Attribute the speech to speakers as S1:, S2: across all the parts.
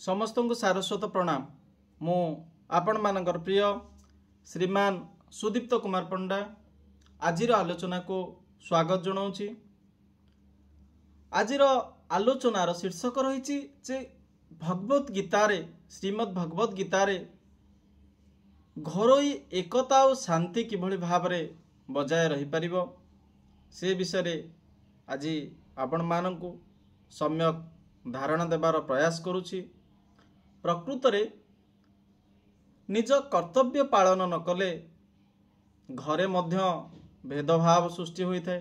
S1: समस्त को सारस्वत प्रणाम। मु आपण मानकर प्रिय श्रीमान सुदीप्त कुमार पंडा आजिर आलोचना को स्वागत जनाऊँगी। आजिर आलोचनार शीर्षक रही भगवत गीतारे श्रीमद् भगवत गीतारे घरोई एकता और शांति किभली भाव बजाय रही पारिबो से विषय आज आपण मानकु सम्यक धारणा देवार प्रयास करुछि। प्रकृत रे निज कर्तव्य पालन न कले घरे मध्य भेदभाव सृष्टि होइथाय,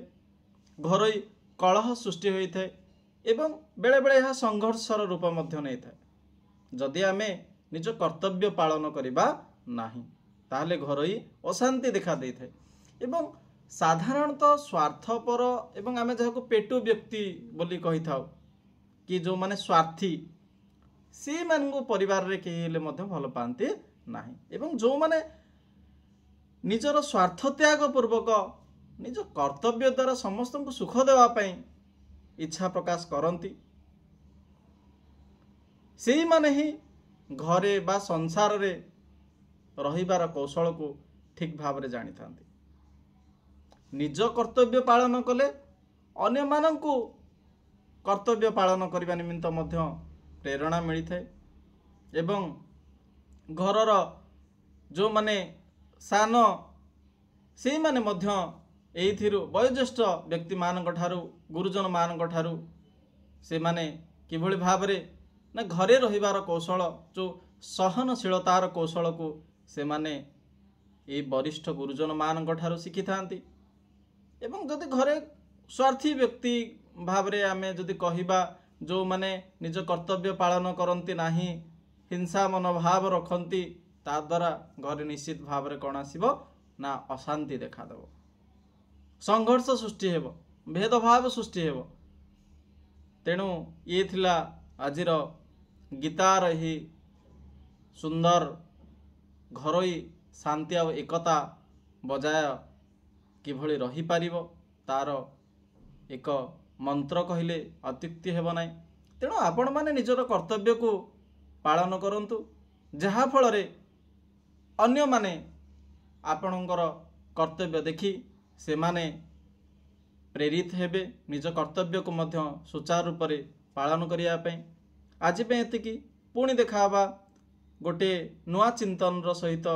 S1: घरोई कलह सृष्टि होइथाय एवं बेले बेले यह संघर्षर रूप मध्य नहीं था। जदि आमे निज कर्तव्य पालन करिबा नाही ताहले घरोई अशांति देखा देई थाय एवं साधारणतः स्वार्थपर एवं आमे जहाको पेटु व्यक्ति बोली कहि थाउ कि जो माने स्वार्थी से मानगो परिवार रे केहिले मध्य भल पांती नाही एवं जो माने निजर स्वार्थ त्याग पूर्वक निज कर्तव्य द्वारा समस्त को सुख देवा पई इच्छा प्रकाश करती से माने ही घरे बा संसार रे रहिबार कौशल को ठीक भाव रे जानी थांती। निज कर्तव्य पालन कले अन्य मानंकु कर्तव्य पालन करने निमित्त मध्य प्रेरणा मिलता है एवं घरर जो माने सान से माने मध्य एथिरु वयोज्येष्ठ व्यक्ति मानक ठारू गुरुजन मानक ठारू से माने किभली भाव रे ना घरे रहिबार कौशल जो सहनशीलतार कौशल को से माने ए वरिष्ठ गुरुजन मानक ठारू शिखि थांती एवं जदि घरे स्वार्थी व्यक्ति भाव रे आमे जदि कहिबा जो माने निज कर्तव्य पालन करती नाही हिंसा मनोभाव रखती ता द्वारा घरे निश्चित भाव रे कौन आसीबो ना अशांति देखा देबो, संघर्ष सृष्टि हेबो, भेदभाव सृष्टि हेबो। तेणु ये थिला आजिर गीतार ही सुंदर घरोई शांति और एकता बजाय किभली रही पारिबो तार एक मंत्र कहिले अत्युक्ति हेब नाही। तेणु आपण माने निजर कर्तव्य को पालन करंतु जहा फल रे अन्य माने आपणकर कर्तव्य देखि से माने प्रेरित हेबे निज कर्तव्य को मध्य सुचारू रूप से पालन करिया पई। आज पे एतिकी पुणी देखाबा गोटे नुआ चिंतन सहित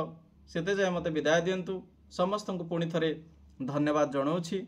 S1: सेते जाय मते विदाय दियंतु। समस्त को पुणी थरे धन्यवाद जनाऊछि।